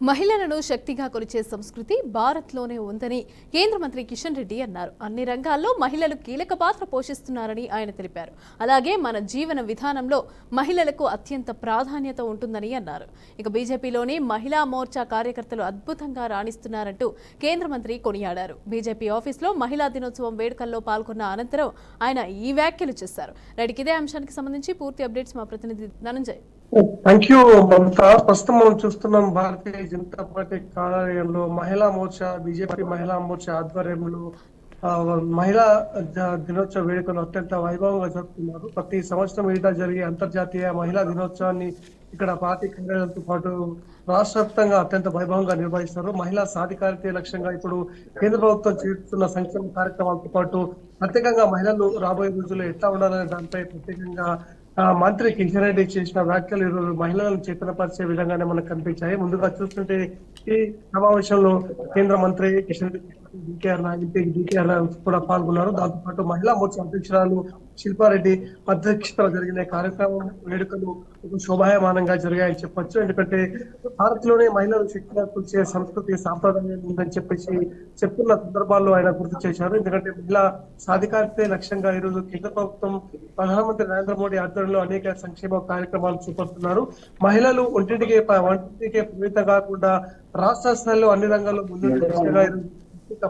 మహిళలను శక్తిగా కొలిచే సంస్కృతి భారత్లోనే ఉందని కేంద్ర మంత్రి కిషన్ రెడ్డి అన్నారు. అన్ని రంగాల్లో మహిళలు కీలక పాత్ర పోషిస్తున్నారని ఆయన తెలిపారు. అలాగే మన జీవన విధానంలో మహిళలకు అత్యంత ప్రాధాన్యత ఉంటుందని అన్నారు. ఇక బీజేపీలోని మహిళా మోర్చా కార్యకర్తలు అద్భుతంగా రాణిస్తున్నారంటూ కేంద్ర మంత్రి కొనియాడారు. బీజేపీ ఆఫీసులో మహిళా దినోత్సవం వేడుకల్లో పాల్గొన్న అనంతరం ఆయన ఈ వ్యాఖ్యలు చేశారు. రైట్, ఇదే అంశానికి సంబంధించి పూర్తి అప్డేట్స్ మా ప్రతినిధి ధనంజయ్. Thank you Mamata. ప్రస్తుతం మనం చూస్తున్నాం భారతీయ జనతా పార్టీ కార్యాలయంలో మహిళా మోర్చా బీజేపీ మహిళా మోర్చా ఆధ్వర్యంలో మహిళా దినోత్సవ వేడుకలు అత్యంత వైభవంగా జరుపుతున్నారు. ప్రతి సంవత్సరం ఏటా జరిగే అంతర్జాతీయ మహిళా దినోత్సవాన్ని ఇక్కడ పార్టీ కార్యాలయంతో పాటు రాష్ట్ర వ్యాప్తంగా అత్యంత వైభవంగా నిర్వహిస్తారు. మహిళా సాధికారిత లక్ష్యంగా ఇప్పుడు కేంద్ర ప్రభుత్వం చేస్తున్న సంక్షేమ కార్యక్రమాలతో పాటు ప్రత్యేకంగా మహిళలు రాబోయే రోజుల్లో ఎట్లా ఉండాలనే దానిపై ప్రత్యేకంగా మంత్రి కిషన్ రెడ్డి చేసిన వ్యాఖ్యలు ఈరోజు మహిళలను చైతన్యపరిచే విధంగానే మనకు కనిపించాయి. ముందుగా చూస్తుంటే ఈ సమావేశంలో కేంద్ర మంత్రి కిషన్ రెడ్డి డికేఆర్ కూడా పాల్గొన్నారు. దాంతో పాటు మహిళా మోర్చా అధ్యక్షురాలు శిల్పారెడ్డి అధ్యక్షతలో జరిగిన కార్యక్రమం వేడుకలు శోభాయమానంగా జరిగాయని చెప్పొచ్చు. ఎందుకంటే భారత్ లోనే మహిళలు శక్తిగా కూర్చే సంస్కృతి సాంప్రదాయం ఉందని చెప్పేసి చెప్తున్న సందర్భాల్లో ఆయన గుర్తు చేశారు. ఎందుకంటే మహిళా సాధికారితే లక్ష్యంగా ఈరోజు కేంద్ర ప్రభుత్వం ప్రధానమంత్రి నరేంద్ర మోడీ ఆధ్వర్యంలో అనేక సంక్షేమ కార్యక్రమాలు చేపడుతున్నారు. మహిళలు వంటింటికే పరిమితం కాకుండా రాష్ట్ర స్థాయిలో అన్ని రంగాల్లో ముందు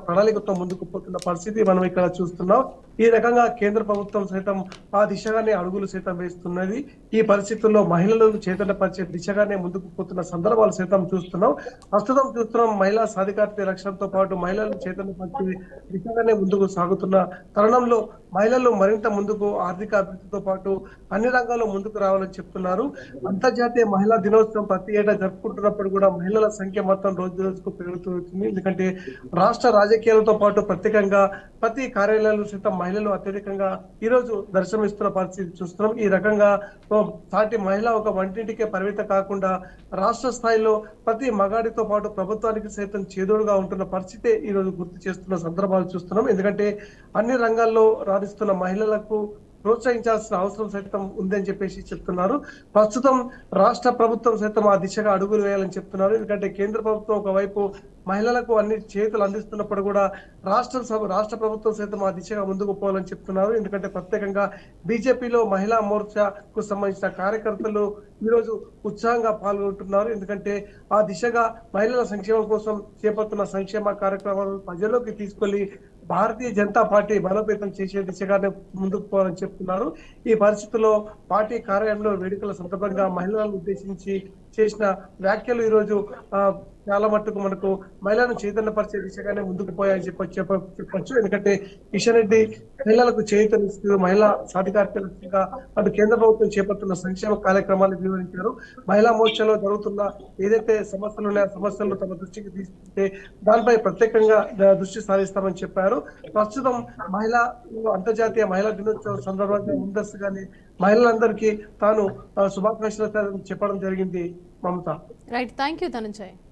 ప్రణాళికతో ముందుకు పోతున్న పరిస్థితి మనం ఇక్కడ చూస్తున్నాం. ఈ రకంగా కేంద్ర ప్రభుత్వం సైతం ఆ దిశగానే అడుగులు సైతం వేస్తున్నది. ఈ పరిస్థితుల్లో మహిళలను చైతన్యపరిచే దిశగానే ముందుకు పోతున్న సందర్భాలు సైతం చూస్తున్నాం. ప్రస్తుతం చూస్తున్నాం మహిళా సాధికారిత లక్ష్యంతో పాటు మహిళలను చైతన్యపరిచే దిశగానే ముందుకు సాగుతున్న తరుణంలో మహిళలు మరింత ముందుకు ఆర్థిక అభివృద్ధితో పాటు అన్ని రంగాల్లో ముందుకు రావాలని చెప్తున్నారు. అంతర్జాతీయ మహిళా దినోత్సవం ప్రతి ఏటా జరుపుకుంటున్నప్పుడు కూడా మహిళల సంఖ్య మొత్తం రోజు రోజుకు పెరుగుతుంది. ఎందుకంటే రాష్ట్ర రాజకీయాలతో పాటు ప్రత్యేకంగా ప్రతి కార్యాలయాలు సైతం మహిళలు అత్యధికంగా ఈ రోజు దర్శనమిస్తున్న పరిస్థితి చూస్తున్నాం. ఈ రకంగా సాటి మహిళ ఒక వంటింటికే పరిమితం కాకుండా రాష్ట్ర స్థాయిలో ప్రతి మగాడితో పాటు ప్రభుత్వానికి సైతం చేదోడుగా ఉంటున్న పరిస్థితి ఈ రోజు గుర్తు చేస్తున్న సందర్భాలు చూస్తున్నాం. ఎందుకంటే అన్ని రంగాల్లో రాణిస్తున్న మహిళలకు ప్రోత్సహించాల్సిన అవసరం సైతం ఉందని చెప్పేసి చెప్తున్నారు. ప్రస్తుతం రాష్ట్ర ప్రభుత్వం సైతం ఆ దిశగా అడుగులు వేయాలని చెప్తున్నారు. ఎందుకంటే కేంద్ర ప్రభుత్వం ఒకవైపు మహిళలకు అన్ని చేతులు అందిస్తున్నప్పుడు కూడా రాష్ట్ర ప్రభుత్వం సైతం ఆ దిశగా ముందుకు పోవాలని చెప్తున్నారు. ఎందుకంటే ప్రత్యేకంగా బీజేపీలో మహిళా మోర్చాకు సంబంధించిన కార్యకర్తలు ఈరోజు ఉత్సాహంగా పాల్గొంటున్నారు. ఎందుకంటే ఆ దిశగా మహిళల సంక్షేమం కోసం చేపడుతున్న సంక్షేమ కార్యక్రమాలను ప్రజల్లోకి తీసుకెళ్లి భారతీయ జనతా పార్టీ బలోపేతం చేసే దిశగానే ముందుకు పోవాలని చెప్తున్నారు. ఈ పరిస్థితుల్లో పార్టీ కార్యాలయంలో వేడుకల సందర్భంగా మహిళలను ఉద్దేశించి చేసిన వ్యాఖ్యలు ఈరోజు చాలా మట్టుకు మనకు మహిళలను చైతన్యపరిచే దిశగానే ముందుకు పోయాయని చెప్పొచ్చు. ఎందుకంటే కిషన్ రెడ్డి మహిళలకు చైతన్యస్తూ మహిళా సాధికారిత లక్ష్యంగా అటు కేంద్ర ప్రభుత్వం చేపడుతున్న సంక్షేమ కార్యక్రమాలు వివరించారు. మహిళా మోర్చాలో జరుగుతున్న ఏదైతే సమస్యలు ఉన్నాయో ఆ సమస్యలను తమ దృష్టికి తీసుకుంటే దానిపై ప్రత్యేకంగా దృష్టి సారిస్తామని చెప్పారు. ప్రస్తుతం అంతర్జాతీయ మహిళా దినోత్సవం సందర్భంగా ముందస్తుగానే మహిళలందరికీ తాను శుభాకాంక్షలు చెప్పడం జరిగింది. Mamata. Right, thank you Dhananjay.